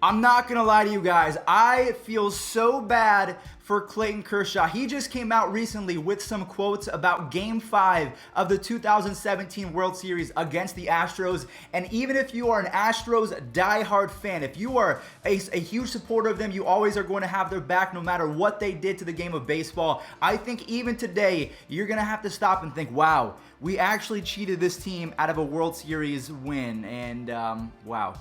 I'm not going to lie to you guys. I feel so bad for Clayton Kershaw. He just came out recently with some quotes about Game 5 of the 2017 World Series against the Astros. And even if you are an Astros diehard fan, if you are a huge supporter of them, you always are going to have their back no matter what they did to the game of baseball. I think even today, you're going to have to stop and think, wow, we actually cheated this team out of a World Series win. And wow.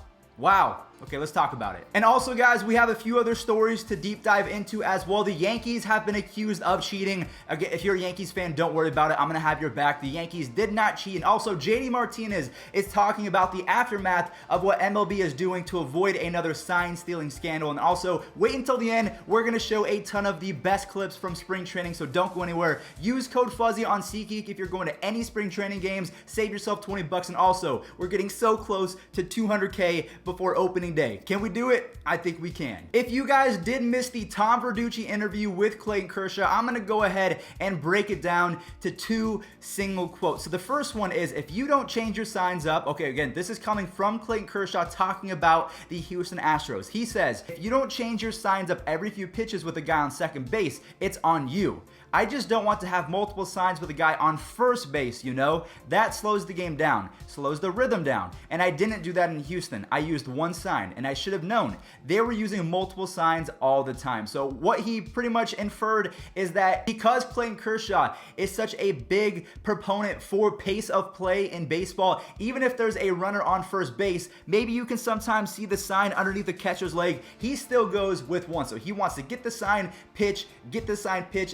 Okay, let's talk about it. And also, guys, we have a few other stories to deep dive into as well. The Yankees have been accused of cheating. Again, if you're a Yankees fan, don't worry about it. I'm going to have your back. The Yankees did not cheat. And also, JD Martinez is talking about the aftermath of what MLB is doing to avoid another sign-stealing scandal. And also, wait until the end. We're going to show a ton of the best clips from spring training, so don't go anywhere. Use code Fuzzy on SeatGeek if you're going to any spring training games. Save yourself $20. And also, we're getting so close to 200K before opening day. Can we do it? I think we can. If you guys did miss the Tom Verducci interview with Clayton Kershaw, I'm going to go ahead and break it down to two single quotes. So the first one is, if you don't change your signs up, okay, again, this is coming from Clayton Kershaw talking about the Houston Astros. He says, if you don't change your signs up every few pitches with a guy on second base, it's on you. I just don't want to have multiple signs with a guy on first base, you know? That slows the game down, slows the rhythm down. And I didn't do that in Houston. I used one sign, and I should have known. They were using multiple signs all the time. So what he pretty much inferred is that because Clayton Kershaw is such a big proponent for pace of play in baseball, even if there's a runner on first base, maybe you can sometimes see the sign underneath the catcher's leg. He still goes with one. So he wants to get the sign pitch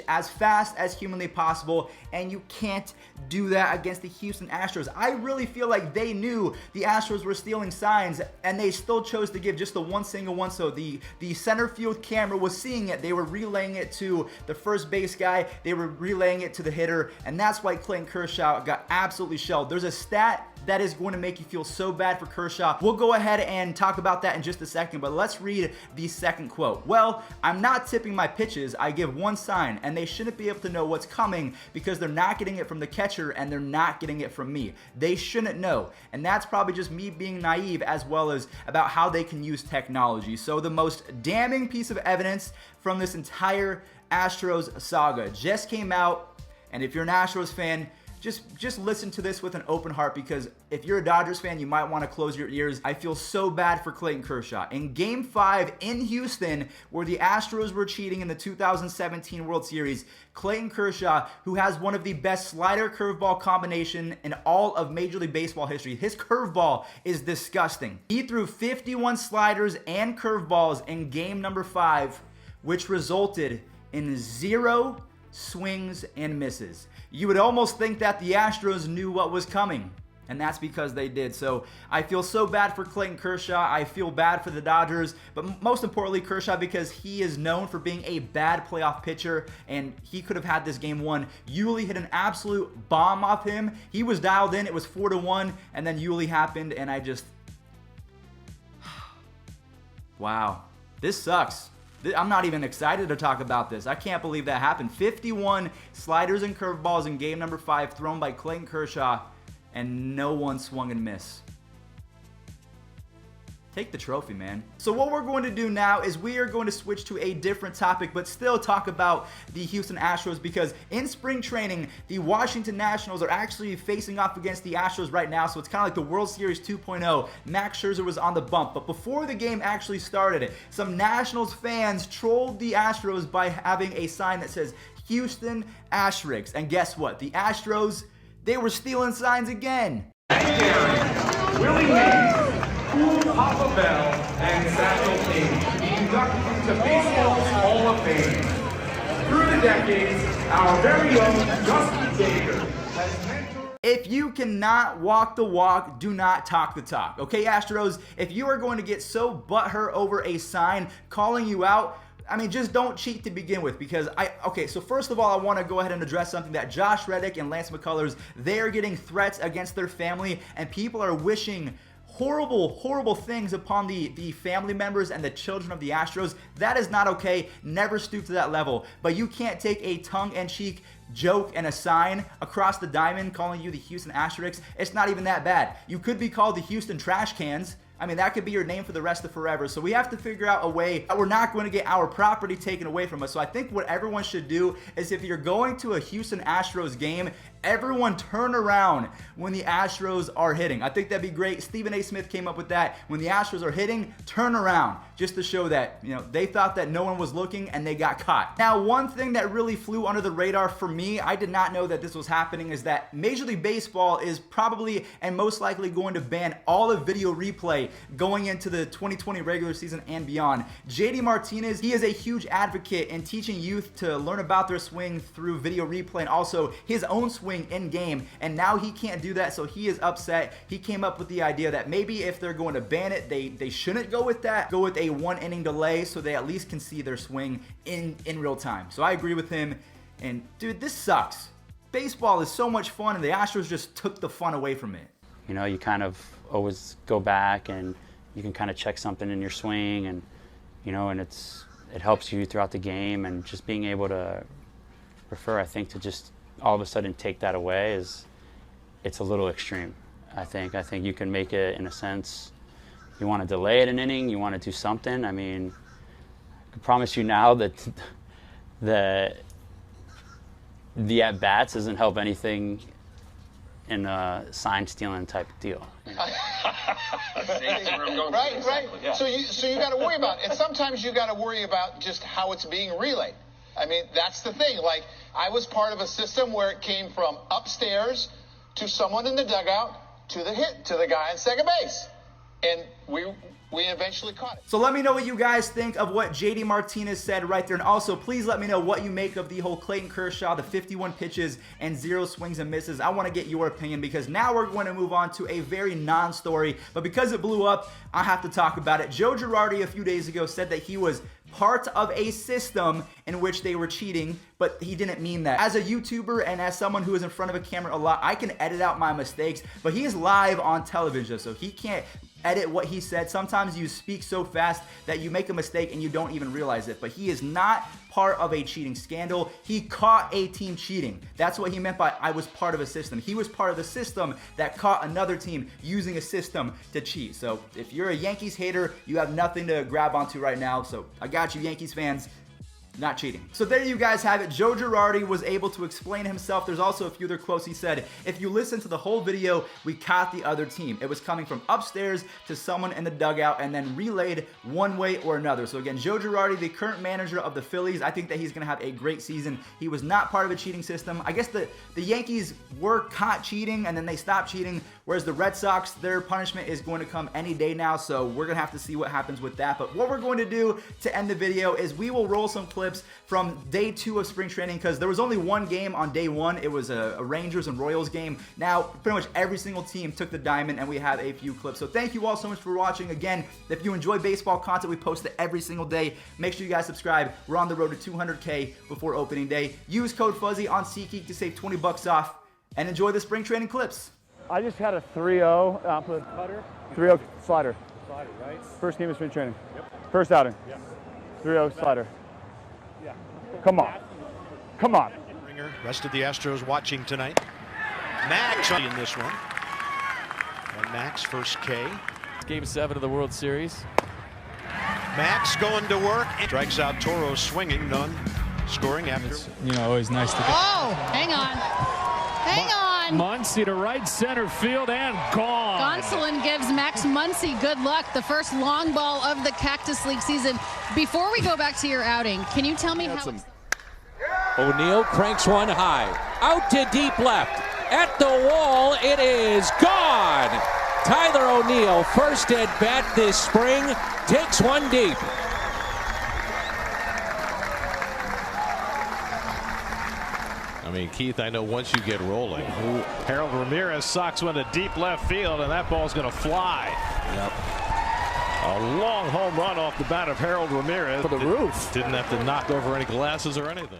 as fast as humanly possible, and you can't do that against the Houston Astros. I really feel like they knew the Astros were stealing signs, and they still chose to give just the one single one. So the center field camera was seeing it. They were relaying it to the first base guy. They were relaying it to the hitter, and that's why Clayton Kershaw got absolutely shelled. There's a stat that is going to make you feel so bad for Kershaw. We'll go ahead and talk about that in just a second, but let's read the second quote. Well, I'm not tipping my pitches. I give one sign, and they shouldn't be able to know what's coming because they're not getting it from the catcher and they're not getting it from me. They shouldn't know. And that's probably just me being naive, as well as about how they can use technology. So the most damning piece of evidence from this entire Astros saga just came out, and if you're an Astros fan, just listen to this with an open heart, because if you're a Dodgers fan, you might want to close your ears. I feel so bad for Clayton Kershaw. In Game 5 in Houston, where the Astros were cheating in the 2017 World Series, Clayton Kershaw, who has one of the best slider curveball combination in all of Major League Baseball history, his curveball is disgusting. He threw 51 sliders and curveballs in Game number 5, which resulted in 0 swings and misses. You would almost think that the Astros knew what was coming, and that's because they did. So I feel so bad for Clayton Kershaw. I feel bad for the Dodgers, but most importantly, Kershaw, because he is known for being a bad playoff pitcher, and he could have had this game won. Yuli hit an absolute bomb off him. He was dialed in. It was 4-1, and then Yuli happened, and I just... wow. This sucks. I'm not even excited to talk about this. I can't believe that happened. 51 sliders and curveballs in Game number 5 thrown by Clayton Kershaw, and no one swung and missed. Take the trophy, man. So what we're going to do now is we are going to switch to a different topic, but still talk about the Houston Astros, because in spring training, the Washington Nationals are actually facing off against the Astros right now. So it's kind of like the World Series 2.0. Max Scherzer was on the bump, but before the game actually started, some Nationals fans trolled the Astros by having a sign that says Houston Asterisks. And guess what? The Astros, they were stealing signs again. Willie Mays, Papa Bell, and Satchel Paige inducted into baseball's Hall of Fame. Through the decades, our very own Dusty Baker has mentored. If you cannot walk the walk, do not talk the talk. Okay, Astros, if you are going to get so butthurt over a sign calling you out, I mean, just don't cheat to begin with, because okay, so first of all, I want to go ahead and address something that Josh Reddick and Lance McCullers, they are getting threats against their family, and people are wishing horrible things upon the family members and the children of the Astros. That is not okay. Never stoop to that level. But you can't take a tongue-in-cheek joke and a sign across the diamond calling you the Houston Asterisks. It's not even that bad. You could be called the Houston Trash Cans. I mean, that could be your name for the rest of forever. So we have to figure out a way that we're not going to get our property taken away from us. So I think what everyone should do is, if you're going to a Houston Astros game, everyone turn around when the Astros are hitting. I think that'd be great. Stephen A. Smith came up with that. When the Astros are hitting, turn around, just to show that, you know, they thought that no one was looking and they got caught. Now, one thing that really flew under the radar for me, I did not know that this was happening, is that Major League Baseball is probably and most likely going to ban all of video replay going into the 2020 regular season and beyond. JD Martinez, he is a huge advocate in teaching youth to learn about their swing through video replay and also his own swing in game, and now he can't do that, so he is upset. He came up with the idea that maybe if they're going to ban it, they shouldn't go with that. Go with a 1-inning delay so they at least can see their swing in real time. So I agree with him, and dude, this sucks. Baseball is so much fun, and the Astros just took the fun away from it. You know, you kind of always go back and you can kind of check something in your swing, and you know, and it helps you throughout the game, and just being able to refer, I think, to just all of a sudden take that away it's a little extreme. I think you can make it, in a sense, you want to delay it an inning, you want to do something. I mean, I can promise you now that the at-bats doesn't help anything in a sign stealing type of deal. Right. Yeah. So you got to worry about it. And sometimes you got to worry about just how it's being relayed. I mean, that's the thing. Like, I was part of a system where it came from upstairs to someone in the dugout to the guy on second base. And we eventually caught it. So let me know what you guys think of what JD Martinez said right there. And also, please let me know what you make of the whole Clayton Kershaw, the 51 pitches and 0 swings and misses. I want to get your opinion, because now we're going to move on to a very non-story. But because it blew up, I have to talk about it. Joe Girardi a few days ago said that he was part of a system in which they were cheating, but he didn't mean that. As a YouTuber and as someone who is in front of a camera a lot, I can edit out my mistakes, but he is live on television, so he can't edit what he said. Sometimes you speak so fast that you make a mistake and you don't even realize it, but he is not part of a cheating scandal. He caught a team cheating. That's what he meant by I was part of a system. He was part of the system that caught another team using a system to cheat. So if you're a Yankees hater, you have nothing to grab onto right now. So I got you, Yankees fans. Not cheating. So there you guys have it. Joe Girardi was able to explain himself. There's also a few other quotes. He said, if you listen to the whole video, we caught the other team. It was coming from upstairs to someone in the dugout and then relayed one way or another. So again, Joe Girardi, the current manager of the Phillies, I think that he's going to have a great season. He was not part of a cheating system. I guess the Yankees were caught cheating and then they stopped cheating, whereas the Red Sox, their punishment is going to come any day now. So we're going to have to see what happens with that. But what we're going to do to end the video is we will roll some clips from day 2 of spring training, because there was only one game on day 1. It was a Rangers and Royals game. Now, pretty much every single team took the diamond, and we have a few clips. So thank you all so much for watching. Again, if you enjoy baseball content, we post it every single day. Make sure you guys subscribe. We're on the road to 200K before opening day. Use code Fuzzy on SeatGeek to save $20 off, and enjoy the spring training clips. I just had a 3-0 Cutter? 3-0 slider. Slider, right? First game of spring training. Yep. First outing. Yep. 3-0 slider. Yeah. Come on. Come on. Ringer, rest of the Astros watching tonight. Max in this one. And Max first K. Game 7 of the World Series. Max going to work. Strikes out Toro swinging, none scoring after. It's, you know, always nice to get. Oh, hang on. Hang on. Muncy to right center field and gone. Gonsolin gives Max Muncy good luck. The first long ball of the Cactus League season. Before we go back to your outing, can you tell me how... O'Neill cranks one high. Out to deep left. At the wall, it is gone. Tyler O'Neill, first at bat this spring, takes one deep. I mean, Keith, I know once you get rolling. Harold Ramirez socks one to deep left field, and that ball's going to fly. Yep. A long home run off the bat of Harold Ramirez. For the roof. Didn't have to knock over any glasses or anything.